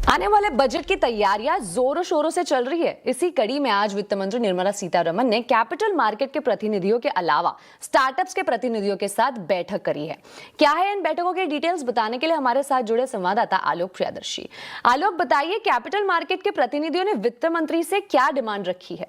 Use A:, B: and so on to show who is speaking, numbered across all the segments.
A: आने वाले बजट की तैयारियां जोरों शोरों से चल रही है। इसी कड़ी में आज वित्त मंत्री निर्मला सीतारमण ने कैपिटल मार्केट के प्रतिनिधियों के अलावा स्टार्टअप्स के प्रतिनिधियों के साथ बैठक करी है। क्या है इन बैठकों के डिटेल्स बताने के लिए हमारे साथ जुड़े संवाददाता आलोक प्रियदर्शी। आलोक, बताइए कैपिटल मार्केट के प्रतिनिधियों ने वित्त मंत्री से क्या डिमांड रखी है?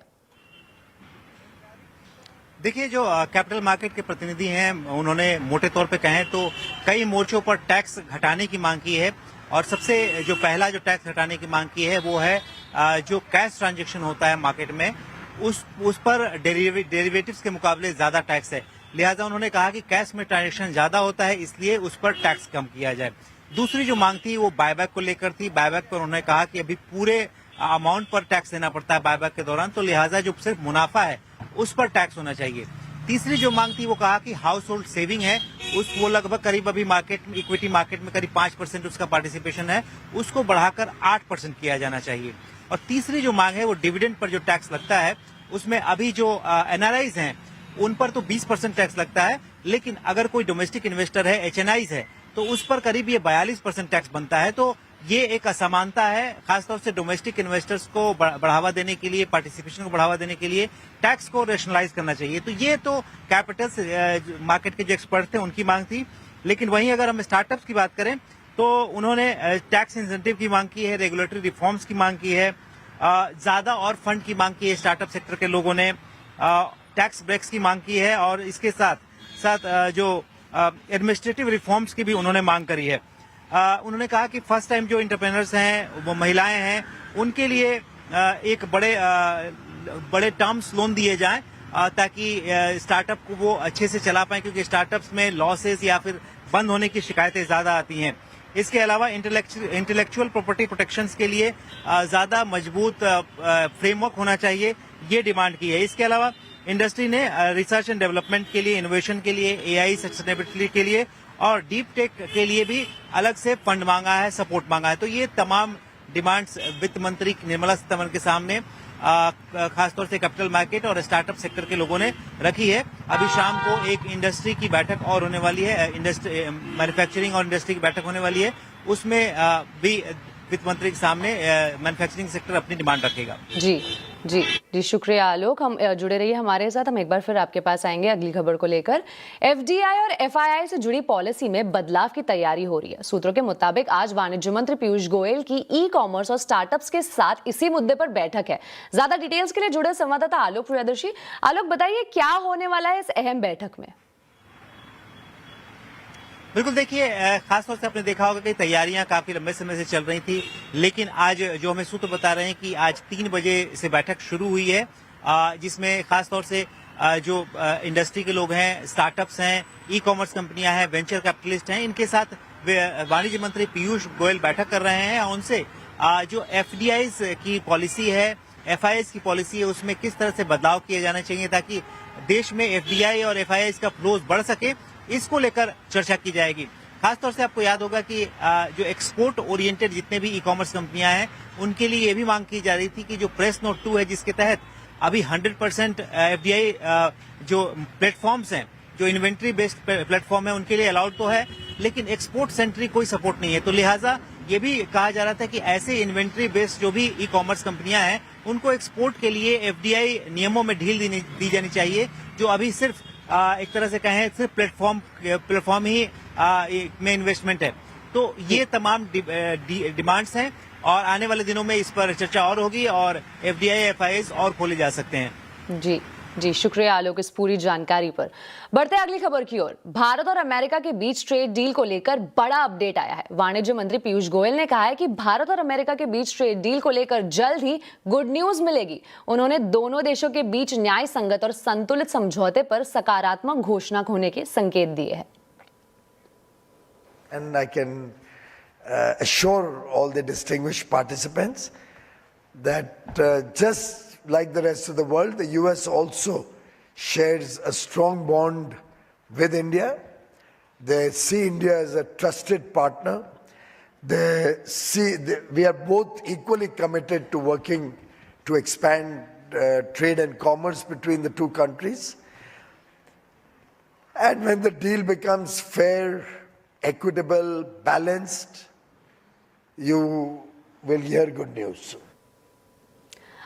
B: देखिए, जो कैपिटल मार्केट के प्रतिनिधि हैं उन्होंने मोटे तौर पे कहें तो कई मोर्चों पर टैक्स घटाने की मांग की है। और सबसे जो पहला जो टैक्स हटाने की मांग की है वो है जो कैश ट्रांजैक्शन होता है मार्केट में उस पर डेरिवेटिव्स के मुकाबले ज्यादा टैक्स है। लिहाजा उन्होंने कहा कि कैश में ट्रांजैक्शन ज्यादा होता है, इसलिए उस पर टैक्स कम किया जाए। दूसरी जो मांग थी वो बायबैक को लेकर थी। बायबैक पर उन्होंने कहा कि अभी पूरे अमाउंट पर टैक्स देना पड़ता है बायबैक के दौरान, तो लिहाजा जो सिर्फ मुनाफा है उस पर टैक्स होना चाहिए। तीसरी जो मांग थी वो कहा कि हाउस होल्ड सेविंग है वो लगभग करीब अभी मार्केट में इक्विटी मार्केट में करीब 5% उसका पार्टिसिपेशन है, उसको बढ़ाकर 8% किया जाना चाहिए। और तीसरी जो मांग है वो डिविडेंड पर जो टैक्स लगता है उसमें अभी जो एनआरआईज हैं उन पर तो 20% टैक्स लगता है, लेकिन अगर कोई डोमेस्टिक इन्वेस्टर है, एचएनआईज है, तो उस पर करीब ये 42% टैक्स बनता है। तो ये एक असमानता है, खासतौर से डोमेस्टिक इन्वेस्टर्स को बढ़ावा देने के लिए, पार्टिसिपेशन को बढ़ावा देने के लिए टैक्स को रेशनलाइज करना चाहिए। तो ये तो कैपिटल मार्केट के जो एक्सपर्ट थे उनकी मांग थी। लेकिन वहीं अगर हम स्टार्टअप्स की बात करें तो उन्होंने टैक्स इंसेंटिव की मांग की है, रेगुलेटरी रिफॉर्म्स की मांग की है, ज्यादा और फंड की मांग की है। स्टार्टअप सेक्टर के लोगों ने टैक्स ब्रेक्स की मांग की है और इसके साथ साथ जो एडमिनिस्ट्रेटिव रिफॉर्म्स की भी उन्होंने मांग करी है। उन्होंने कहा कि फर्स्ट टाइम जो एंटरप्रेन्योर्स हैं, वो महिलाएं हैं, उनके लिए एक बड़े टर्म्स लोन दिए जाएं ताकि स्टार्टअप को वो अच्छे से चला पाएं, क्योंकि स्टार्टअप्स में लॉसेस या फिर बंद होने की शिकायतें ज्यादा आती हैं। इसके अलावा इंटेलेक्चुअल प्रॉपर्टी प्रोटेक्शंस के लिए ज्यादा मजबूत फ्रेमवर्क होना चाहिए, ये डिमांड की है। इसके अलावा इंडस्ट्री ने रिसर्च एंड डेवलपमेंट के लिए, इनोवेशन के लिए, एआई सस्टेनेबिलिटी के लिए और डीप टेक के लिए भी अलग से फंड मांगा है, सपोर्ट मांगा है। तो ये तमाम डिमांड्स वित्त मंत्री निर्मला सीतारमण के सामने खासतौर से कैपिटल मार्केट और स्टार्टअप सेक्टर के लोगों ने रखी है। अभी शाम को एक इंडस्ट्री की बैठक और होने वाली है, मैन्युफैक्चरिंग और इंडस्ट्री की बैठक होने वाली है, उसमें भी वित्त मंत्री के सामने मैन्युफैक्चरिंग सेक्टर अपनी डिमांड रखेगा।
A: जी जी जी, शुक्रिया आलोक। हम जुड़े रहिए हमारे साथ। हम एक बार फिर आपके पास आएंगे अगली खबर को लेकर। एफडीआई और एफआईआई से जुड़ी पॉलिसी में बदलाव की तैयारी हो रही है। सूत्रों के मुताबिक आज वाणिज्य मंत्री पीयूष गोयल की ई कॉमर्स और स्टार्टअप्स के साथ इसी मुद्दे पर बैठक है। ज्यादा डिटेल्स के लिए जुड़े संवाददाता आलोक प्रियदर्शी। आलोक, बताइए क्या होने वाला है इस अहम बैठक में?
B: बिल्कुल, देखिए, खासतौर से आपने देखा होगा कि तैयारियां काफी लंबे समय से चल रही थी, लेकिन आज जो हमें सूत्र बता रहे हैं कि आज 3 बजे से बैठक शुरू हुई है, जिसमें खासतौर से जो इंडस्ट्री के लोग हैं, स्टार्टअप्स हैं, ई कॉमर्स कंपनियां हैं, वेंचर कैपिटलिस्ट हैं, इनके साथ वाणिज्य मंत्री पीयूष गोयल बैठक कर रहे हैं और उनसे जो एफडीआई की पॉलिसी है, एफआईआई की पॉलिसी है, उसमें किस तरह से बदलाव किए जाने चाहिए ताकि देश में एफडीआई और एफआईआई का फ्लोज बढ़ सके, इसको लेकर चर्चा की जाएगी। खासतौर से आपको याद होगा कि जो एक्सपोर्ट ओरिएंटेड जितने भी ई कॉमर्स कंपनियां हैं उनके लिए ये भी मांग की जा रही थी कि जो प्रेस नोट 2 है, जिसके तहत अभी 100% एफडीआई जो प्लेटफॉर्म्स हैं, जो इन्वेंट्री बेस्ड प्लेटफॉर्म है, उनके लिए अलाउड तो है, लेकिन एक्सपोर्ट सेंट्रिक कोई सपोर्ट नहीं है। तो लिहाजा ये भी कहा जा रहा था कि ऐसे इन्वेंट्री बेस्ड जो भी ई कॉमर्स कंपनियां हैं उनको एक्सपोर्ट के लिए एफडीआई नियमों में ढील दी जानी चाहिए, जो अभी सिर्फ एक तरह से कहें सिर्फ प्लेटफॉर्म ही में इन्वेस्टमेंट है। तो ये तमाम डिमांड्स हैं और आने वाले दिनों में इस पर चर्चा और होगी और एफडीआई एफआईआई और खोले जा सकते हैं।
A: जी जी, शुक्रिया आलोक इस पूरी जानकारी पर। बढ़ते हैं अगली खबर की ओर। भारत और अमेरिका के बीच ट्रेड डील को लेकर बड़ा अपडेट आया है। वाणिज्य मंत्री पीयूष गोयल ने कहा है कि भारत और अमेरिका के बीच ट्रेड डील को लेकर जल्द ही गुड न्यूज मिलेगी। उन्होंने दोनों देशों के बीच न्याय संगत और संतुलित समझौते पर सकारात्मक घोषणा होने के संकेत दिए हैं।
C: And I can assure all the distinguished participants that just like the rest of the world, the US also shares a strong bond with India. They see India as a trusted partner. We are both equally committed to working to expand trade and commerce between the two countries. And when the deal becomes fair, equitable, balanced, you we'll hear good news soon.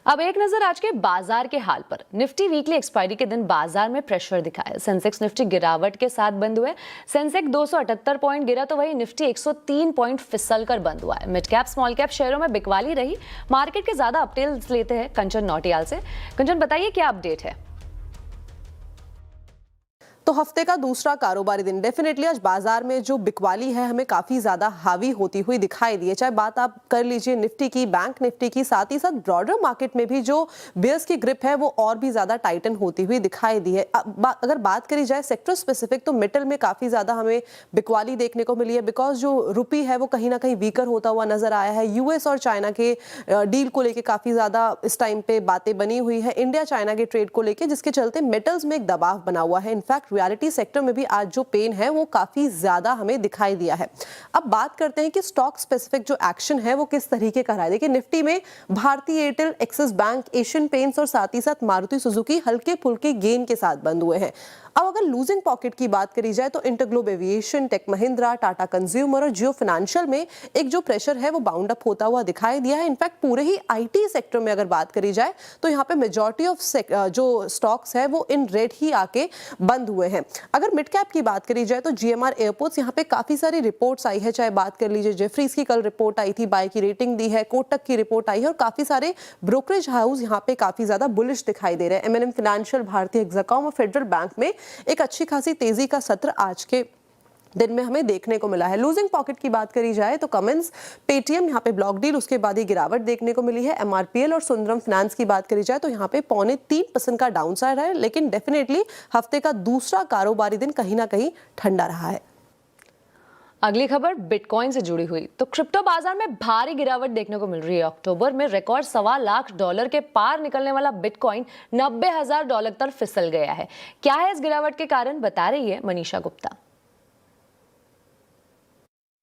A: अब एक नजर आज के बाजार के हाल पर। Nifty weekly expiry के दिन बाजार में प्रेशर दिखा है। सेंसेक्स निफ्टी गिरावट के साथ बंद हुए। सेंसेक्स 278 पॉइंट गिरा तो वही निफ्टी 103 पॉइंट फिसल कर बंद हुआ है। मिड कैप स्मॉल कैप शेयरों में बिकवाली रही। मार्केट के ज्यादा अपडेट्स लेते हैं कंचन नौटियाल से। कंचन, बताइए क्या अपडेट है?
D: तो हफ्ते का दूसरा कारोबारी दिन डेफिनेटली आज बाजार में जो बिकवाली है हमें काफी ज्यादा हावी होती हुई दिखाई दी है। चाहे बात आप कर लीजिए निफ्टी की, बैंक निफ्टी की, साथ ही साथ ब्रॉडर मार्केट में भी जो बेयर्स की ग्रिप है वो और भी ज्यादा टाइटन होती हुई दिखाई दी है। अगर बात करी जाए सेक्टर स्पेसिफिक तो मेटल में काफी ज्यादा हमें बिकवाली देखने को मिली है, बिकॉज जो रुपी है वो कहीं ना कहीं वीकर होता हुआ नजर आया है। यूएस और चाइना के डील को लेकर काफी ज्यादा इस टाइम पे बातें बनी हुई है, इंडिया चाइना के ट्रेड को लेकर, जिसके चलते मेटल्स में एक दबाव बना हुआ है। इनफैक्ट रियलिटी सेक्टर में भी आज जो पेन है वो काफी ज्यादा हमें दिखाई दिया है। अब बात करते हैं कि स्टॉक स्पेसिफिक जो एक्शन है वो किस तरीके का रहा है। देखिए निफ्टी में भारतीय Airtel, axis bank, Asian paints और साथ ही साथ मारुति सुजुकी हल्के फुल्के गेन के साथ बंद हुए हैं। अब अगर लूजिंग पॉकेट की बात करी जाए तो InterGlobe Aviation, Tech Mahindra, Tata Consumer और जियो फाइनेंशियल में एक जो प्रेशर है वो बाउंड अप होता हुआ दिखाई दिया है। इनफैक्ट पूरे ही आईटी सेक्टर में अगर बात करी जाए तो यहाँ पे मेजॉरिटी ऑफ जो स्टॉक्स है वो इन रेड ही आके बंद हुए हैं। अगर मिड कैप की बात करी जाए तो जीएमआर एयरपोर्ट्स, यहाँ पे काफी सारी रिपोर्ट्स आई है। चाहे बात कर लीजिए जेफरीज की कल रिपोर्ट आई थी, बाय की रेटिंग दी है, कोटक की रिपोर्ट आई है और काफी सारे ब्रोकरेज हाउस यहाँ पे काफी ज्यादा बुलिश दिखाई दे रहे हैं। एमएनएम फाइनेंशियल, भारतीय एक्जाकॉम और फेडरल बैंक में एक अच्छी खासी तेजी का सत्र आज के दिन में हमें देखने को मिला है। लूजिंग पॉकेट की बात करी जाए तो कमेंस, पेटीएम, यहाँ पे ब्लॉक डील, उसके बाद ही गिरावट देखने को मिली है। एमआरपीएल और सुंदरम फाइनेंस की बात करी जाए तो यहाँ पे 0.3% का डाउन साइड है, लेकिन डेफिनेटली हफ्ते का दूसरा कारोबारी दिन कहीं ना कहीं ठंडा रहा है।
A: अगली खबर बिटकॉइन से जुड़ी हुई। तो क्रिप्टो बाजार में भारी गिरावट देखने को मिल रही है। अक्टूबर में रिकॉर्ड $1.25 के पार निकलने वाला बिटकॉइन $90,000 तक फिसल गया है। क्या है इस गिरावट के कारण, बता रही है मनीषा गुप्ता।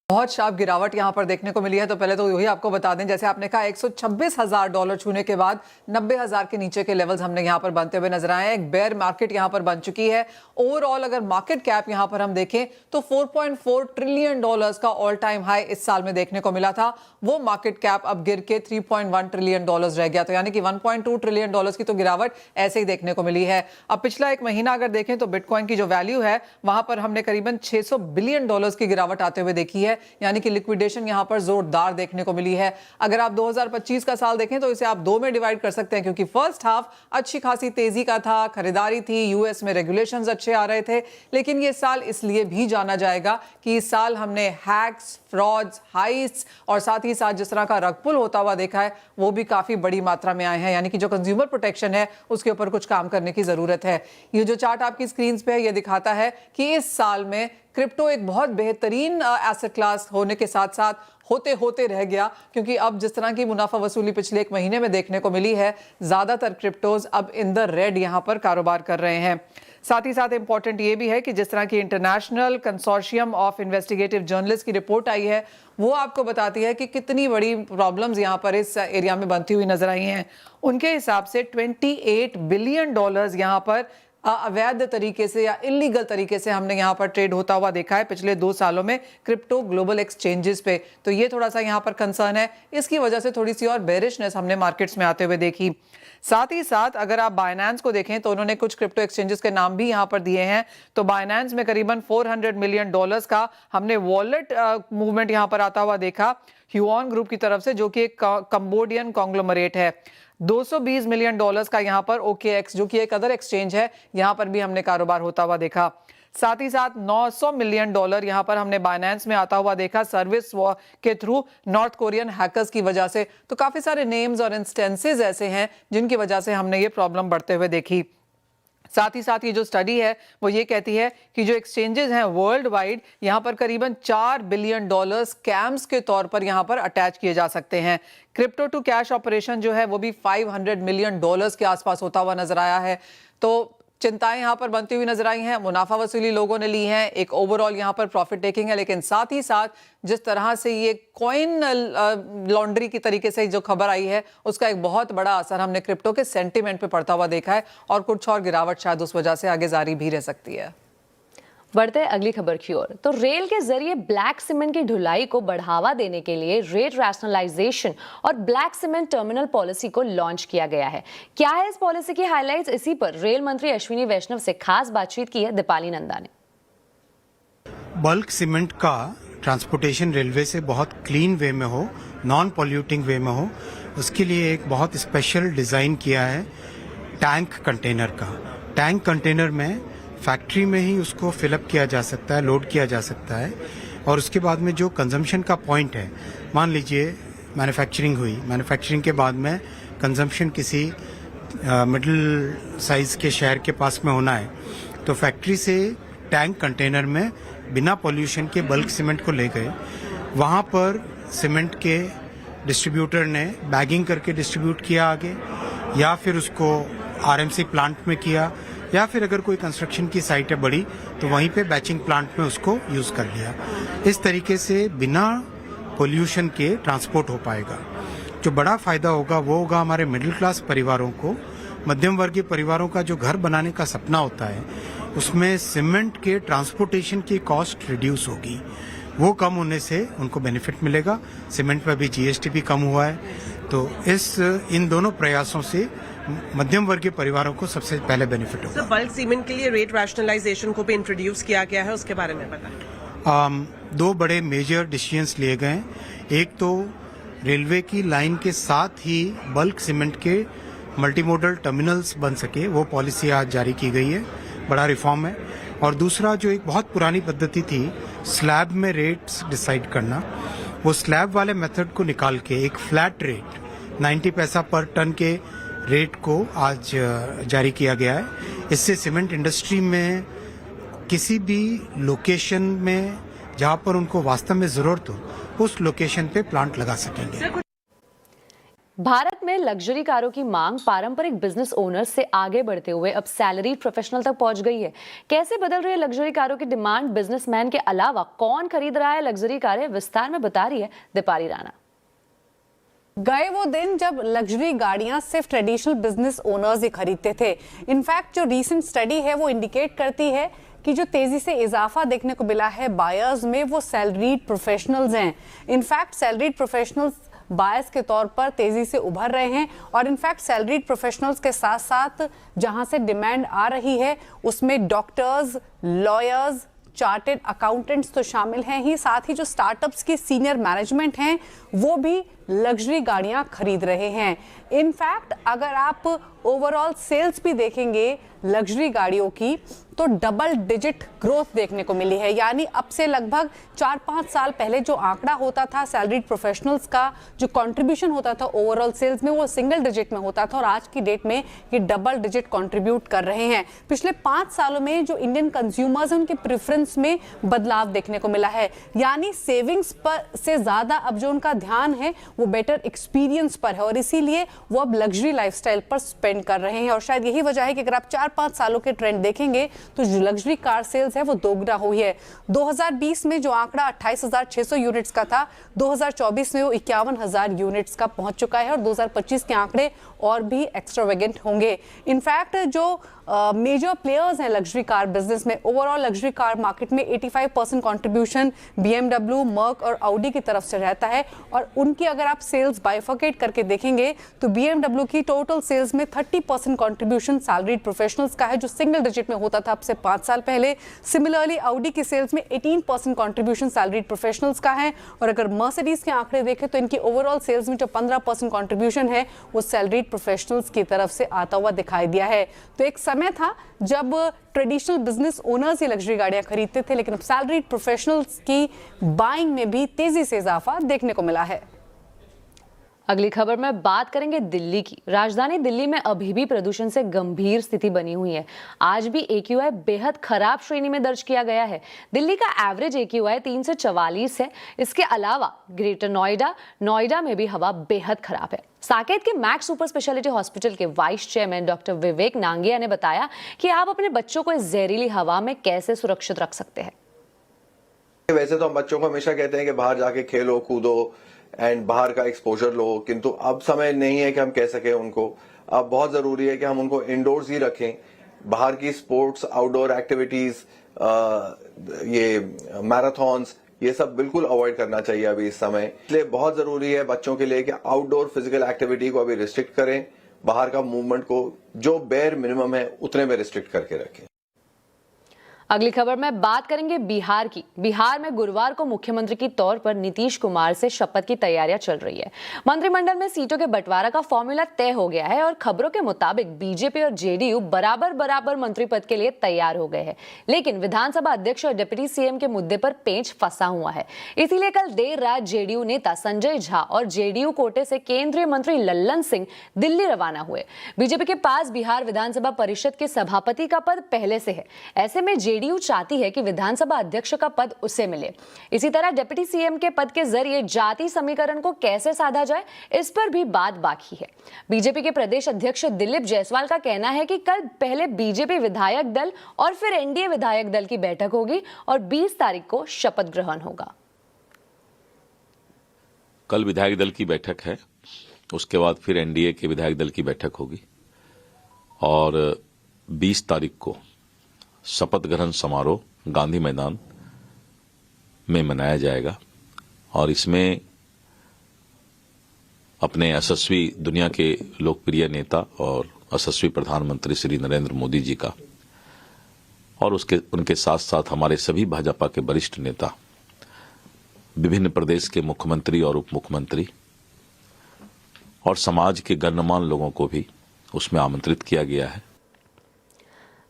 E: बहुत शार्प गिरावट यहां पर देखने को मिली है। तो पहले तो वही आपको बता दें, जैसे आपने कहा $126,000 छूने के बाद 90,000 के नीचे के लेवल्स हमने यहां पर बनते हुए नजर आए हैं। एक बेयर मार्केट यहां पर बन चुकी है। ओवरऑल अगर मार्केट कैप यहां पर हम देखें तो $4.4 ट्रिलियन का ऑल टाइम हाई इस साल में देखने को मिला था। वो मार्केट कैप अब गिर के $3.1 ट्रिलियन रह गया। तो यानी कि $1.2 ट्रिलियन की तो गिरावट ऐसे ही देखने को मिली है। अब पिछला एक महीना अगर देखें तो बिटकॉइन की जो वैल्यू है वहां पर हमने करीबन $600 बिलियन की गिरावट आते हुए देखी है। यानी कि लिक्विडेशन यहां पर जोरदार देखने को मिली है। अगर आप 2025 का साल देखें तो इसे आप दो में डिवाइड कर सकते हैं, क्योंकि फर्स्ट हाफ अच्छी खासी तेजी का था, खरीदारी थी, यूएस में रेगुलेशंस अच्छे आ रहे थे। लेकिन ये साल इसलिए भी जाना जाएगा कि इस साल हमने हैक्स, फ्रॉड्स, हाइस्ट और साथ ही साथ जिस तरह का रगपुल होता हुआ देखा है वो भी काफी बड़ी मात्रा में आए हैं। यानी कि जो कंज्यूमर प्रोटेक्शन है उसके ऊपर कुछ काम करने की जरूरत है। ये जो चार्ट आपकी स्क्रीन पे है ये दिखाता है कि इस साल में क्रिप्टो एक बहुत बेहतरीन एसेट क्लास होने के साथ साथ होते होते रह गया, क्योंकि अब जिस तरह की मुनाफा वसूली पिछले एक महीने में देखने को मिली है, ज्यादातर क्रिप्टोज अब इन द रेड यहां पर कारोबार कर रहे हैं। साथ ही साथ इंपॉर्टेंट ये भी है कि जिस तरह की international consortium of investigative journalist की रिपोर्ट आई है वो आपको बताती है कि कितनी बड़ी प्रॉब्लम्स यहां पर इस एरिया में बनती हुई नजर आई हैं। उनके हिसाब से $28 बिलियन यहां पर अवैध तरीके से या इलीगल तरीके से हमने यहां पर ट्रेड होता हुआ देखा है पिछले 2 सालों में क्रिप्टो ग्लोबल एक्सचेंजेस पे। तो ये थोड़ा सा यहां पर कंसर्न है। इसकी वजह से थोड़ी सी और बेरिशनेस हमने मार्केट्स में आते हुए देखी। साथ ही साथ अगर आप बाइनेंस को देखें तो उन्होंने कुछ क्रिप्टो एक्सचेंजेस के नाम भी यहां पर दिए हैं। तो बाइनेंस में करीबन $400 मिलियन का हमने वॉलेट मूवमेंट यहां पर आता हुआ देखा ह्यूऑन ग्रुप की तरफ से, जो कि एक कंबोडियन कॉन्ग्लोमरेट है। $220 मिलियन का यहां पर OKX, जो कि एक अदर एक्सचेंज है, यहां पर भी हमने कारोबार होता हुआ देखा। साथ ही साथ $900 मिलियन यहां पर हमने बाइनेंस में आता हुआ देखा सर्विस के थ्रू नॉर्थ कोरियन हैकर्स की वजह से। तो काफी सारे नेम्स और इंस्टेंसेस ऐसे हैं जिनकी वजह से हमने ये प्रॉब्लम बढ़ते हुए देखी। साथ ही साथ ये जो स्टडी है वो ये कहती है कि जो एक्सचेंजेस हैं वर्ल्ड वाइड यहाँ पर करीबन $4 बिलियन स्कैम्स के तौर पर यहाँ पर अटैच किए जा सकते हैं। क्रिप्टो टू कैश ऑपरेशन जो है वो भी $500 मिलियन के आसपास होता हुआ नजर आया है। तो चिंताएं यहां पर बनती हुई नजर आई हैं। मुनाफा वसूली लोगों ने ली है, एक ओवरऑल यहां पर प्रॉफिट टेकिंग है, लेकिन साथ ही साथ जिस तरह से ये कॉइन लॉन्ड्री की तरीके से जो खबर आई है उसका एक बहुत बड़ा असर हमने क्रिप्टो के सेंटीमेंट पे पड़ता हुआ देखा है और कुछ और गिरावट शायद उस वजह से आगे जारी भी रह सकती है।
A: बढ़ते हैं अगली खबर की ओर। तो रेल के जरिए ब्लैक सीमेंट की ढुलाई को बढ़ावा देने के लिए रेट रैशनलाइजेशन और ब्लैक सीमेंट टर्मिनल पॉलिसी को लॉन्च किया गया है। क्या है इस पॉलिसी की हाइलाइट्स, इसी पर रेल मंत्री अश्विनी वैष्णव से खास बातचीत की है दीपाली नंदा ने।
F: बल्क सीमेंट का ट्रांसपोर्टेशन रेलवे से बहुत क्लीन वे में हो, नॉन पॉल्यूटिंग वे में हो, उसके लिए एक बहुत स्पेशल डिजाइन किया है टैंक कंटेनर का। टैंक कंटेनर में फैक्ट्री में ही उसको फिलअप किया जा सकता है, लोड किया जा सकता है, और उसके बाद में जो कंजम्पशन का पॉइंट है, मान लीजिए मैन्युफैक्चरिंग हुई, मैन्युफैक्चरिंग के बाद में कंजम्पशन किसी मिडिल साइज के शहर के पास में होना है, तो फैक्ट्री से टैंक कंटेनर में बिना पॉल्यूशन के बल्क सीमेंट को ले गए, वहाँ पर सीमेंट के डिस्ट्रीब्यूटर ने बैगिंग करके डिस्ट्रीब्यूट किया आगे, या फिर उसको आरएमसी प्लांट में किया, या फिर अगर कोई कंस्ट्रक्शन की साइट है बड़ी तो वहीं पे बैचिंग प्लांट में उसको यूज कर लिया। इस तरीके से बिना पोल्यूशन के ट्रांसपोर्ट हो पाएगा। जो बड़ा फायदा होगा वो होगा हमारे मिडिल क्लास परिवारों को, मध्यम वर्गीय परिवारों का जो घर बनाने का सपना होता है, उसमें सीमेंट के ट्रांसपोर्टेशन की कॉस्ट रिड्यूस होगी, वो कम होने से उनको बेनिफिट मिलेगा। सीमेंट पर भी जीएसटी भी कम हुआ है, तो इन दोनों प्रयासों से मध्यम वर्गीय परिवारों को सबसे पहले बेनिफिट होगा।
G: बल्क सीमेंट के लिए रेट रैशनलाइजेशन को भी इंट्रोड्यूस किया गया है, उसके बारे में बताएं।
F: दो बड़े मेजर डिसीजंस लिए गए हैं। एक तो रेलवे की लाइन के साथ ही बल्क सीमेंट के मल्टीमोडल टर्मिनल्स बन सके, वो पॉलिसी आज जारी की गई है, बड़ा रिफॉर्म है। और दूसरा जो एक बहुत पुरानी पद्धति थी स्लैब में रेट्स डिसाइड करना, वो स्लैब वाले मेथड को निकाल के एक फ्लैट रेट 90 पैसा पर टन के रेट को आज जारी किया गया है। इससे सीमेंट इंडस्ट्री में किसी भी लोकेशन में जहां पर उनको वास्तव में जरूरत हो, उस लोकेशन पे प्लांट लगा सकेंगे।
A: भारत में लग्जरी कारों की मांग पारंपरिक बिजनेस ओनर्स से आगे बढ़ते हुए अब सैलरीड प्रोफेशनल तक पहुंच गई है। कैसे बदल रही है लग्जरी कारों की डिमांड, बिजनेसमैन के अलावा कौन खरीद रहा है लग्जरी कारें, विस्तार में बता रही है दीपाली राणा।
H: गए वो दिन जब लग्जरी गाड़ियां सिर्फ ट्रेडिशनल बिजनेस ओनर्स ही खरीदते थे। इनफैक्ट जो रीसेंट स्टडी है वो इंडिकेट करती है कि जो तेजी से इजाफा देखने को मिला है बायर्स में, वो सैलरीड प्रोफेशनल्स हैं। इनफैक्ट सैलरीड प्रोफेशनल्स बायर्स के तौर पर तेजी से उभर रहे हैं, और इनफैक्ट सैलरीड प्रोफेशनल्स के साथ साथ जहां से डिमांड आ रही है उसमें डॉक्टर्स, लॉयर्स, चार्टेड अकाउंटेंट्स तो शामिल हैं ही, साथ ही जो स्टार्टअप्स की सीनियर मैनेजमेंट हैं वो भी लग्जरी गाड़ियां खरीद रहे हैं। इनफैक्ट अगर आप ओवरऑल सेल्स भी देखेंगे लग्जरी गाड़ियों की, तो डबल डिजिट ग्रोथ देखने को मिली है। यानी अब से लगभग 4-5 साल पहले जो आंकड़ा होता था सैलरीड प्रोफेशनल्स का, जो कंट्रीब्यूशन होता था ओवरऑल सेल्स में, वो सिंगल डिजिट में होता था, और आज की डेट में ये डबल डिजिट कंट्रीब्यूट कर रहे हैं। पिछले 5 सालों में जो इंडियन कंज्यूमर्स हैं उनके प्रेफरेंस में बदलाव देखने को मिला है। यानी सेविंग्स पर से ज्यादा अब जो उनका ध्यान है वो बेटर एक्सपीरियंस पर है, और इसीलिए वो अब लग्जरी लाइफस्टाइल पर स्पेंड कर रहे हैं। और शायद यही वजह है कि अगर आप 4-5 सालों के ट्रेंड देखेंगे तो जो लग्जरी कार सेल्स है वो दोगुना हुई है। 2020 में जो आंकड़ा 28,600 यूनिट्स का था, 2024 में वो 51,000 यूनिट्स का पहुंच चुका है, और 2025 के आंकड़े और भी एक्स्ट्रावेगेंट होंगे। इनफैक्ट जो मेजर प्लेयर्स हैं लग्जरी कार बिजनेस में, ओवरऑल लग्जरी कार मार्केट में 85% कंट्रीब्यूशन BMW, मर्क और ऑडी की तरफ से रहता है, और उनकी अगर आप सेल्स बाइफर्केट करके देखेंगे तो BMW की टोटल सेल्स में 30% कंट्रीब्यूशन सैलरीड प्रोफेशनल्स का है, जो सिंगल डिजिट में होता था अब से 5 साल पहले। सिमिलरली ऑडी की सेल्स में 18% कंट्रीब्यूशन सैलरीड प्रोफेशनल्स का है, और अगर मर्सिडीज के आंकड़े देखें तो इनकी ओवरऑल सेल्स में जो 15% कंट्रीब्यूशन है वो सैलरीड प्रोफेशनल्स की तरफ से आता हुआ दिखाई दिया है। तो एक समय था जब ट्रेडिशनल बिजनेस ओनर्स ही लग्जरी गाड़ियां खरीदते थे, लेकिन अब सैलरीड प्रोफेशनल्स की बाइंग में भी तेजी से इजाफा देखने को मिला है।
A: अगली खबर में बात करेंगे दिल्ली की। राजधानी दिल्ली में अभी भी प्रदूषण से गंभीर स्थिति बनी हुई है। आज भी AQI बेहद खराब श्रेणी में दर्ज किया गया है। दिल्ली का एवरेज AQI 3 से 44 है। इसके अलावा ग्रेटर नोएडा में भी हवा बेहद खराब है। साकेत के मैक्स सुपर स्पेशलिटी हॉस्पिटल के वाइस चेयरमैन डॉक्टर विवेक नांगिया ने बताया कि आप अपने बच्चों को इस जहरीली हवा में कैसे सुरक्षित रख सकते हैं।
I: वैसे तो हम बच्चों को हमेशा कहते हैं कि बाहर जाके खेलो कूदो एंड बाहर का एक्सपोजर लो, किंतु अब समय नहीं है कि हम कह सके उनको। अब बहुत जरूरी है कि हम उनको इंडोर्स ही रखें। बाहर की स्पोर्ट्स, आउटडोर एक्टिविटीज ये मैराथन्स, ये सब बिल्कुल अवॉइड करना चाहिए अभी इस समय। इसलिए बहुत जरूरी है बच्चों के लिए कि आउटडोर फिजिकल एक्टिविटी को अभी रिस्ट्रिक्ट करें, बाहर का मूवमेंट को जो बेयर मिनिमम है उतने में रिस्ट्रिक्ट करके रखें।
A: अगली खबर में बात करेंगे बिहार की। बिहार में गुरुवार को मुख्यमंत्री के तौर पर नीतीश कुमार से शपथ की तैयारियां चल रही है। मंत्रिमंडल में सीटों के बंटवारा का फॉर्मूला तय हो गया है और खबरों के मुताबिक बीजेपी और जेडीयू बराबर मंत्री पद के लिए तैयार हो गए हैं। लेकिन विधानसभा अध्यक्ष और डिप्टी सीएम के मुद्दे पर पेंच फंसा हुआ है। इसीलिए कल देर रात जेडीयू नेता संजय झा और जेडीयू कोटे से केंद्रीय मंत्री लल्लन सिंह दिल्ली रवाना हुए। बीजेपी के पास बिहार विधानसभा परिषद के सभापति का पद पहले से है। ऐसे में जेडीयू चाहती है कि विधानसभा अध्यक्ष का पद उसे मिले। इसी तरह डिप्टी सीएम के पद के जरिए जाति समीकरण को कैसे साधा जाए, इस पर भी बात बाकी है। बीजेपी के प्रदेश अध्यक्ष दिलीप जायसवाल का कहना है कि कल पहले बीजेपी विधायक दल और फिर एनडीए विधायक दल की बैठक होगी और 20 तारीख को शपथ ग्रहण होगा।
J: कल विधायक दल की बैठक है, उसके बाद फिर एनडीए के विधायक दल की बैठक होगी और 20 तारीख को शपथ ग्रहण समारोह गांधी मैदान में मनाया जाएगा और इसमें अपने यशस्वी दुनिया के लोकप्रिय नेता और यशस्वी प्रधानमंत्री श्री नरेंद्र मोदी जी का और उनके साथ साथ हमारे सभी भाजपा के वरिष्ठ नेता, विभिन्न प्रदेश के मुख्यमंत्री और उप मुख्यमंत्री और समाज के गणमान्य लोगों को भी उसमें आमंत्रित किया गया है।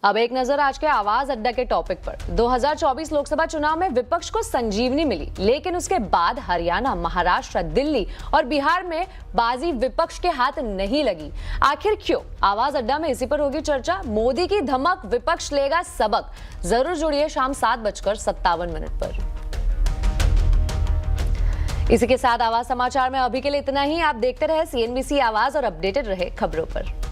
A: अब एक नजर आज के आवाज अड्डा के टॉपिक पर। 2024 लोकसभा चुनाव में विपक्ष को संजीवनी मिली, लेकिन उसके बाद हरियाणा, महाराष्ट्र, दिल्ली और बिहार में बाजी विपक्ष के हाथ नहीं लगी। आखिर क्यों? आवाज अड्डा में इसी पर होगी चर्चा। मोदी की धमक, विपक्ष लेगा सबक। जरूर जुड़िए शाम 7:57 पर। इसी के साथ आवाज समाचार में अभी के लिए इतना ही। आप देखते रहे CNBC आवाज और अपडेटेड रहे खबरों पर।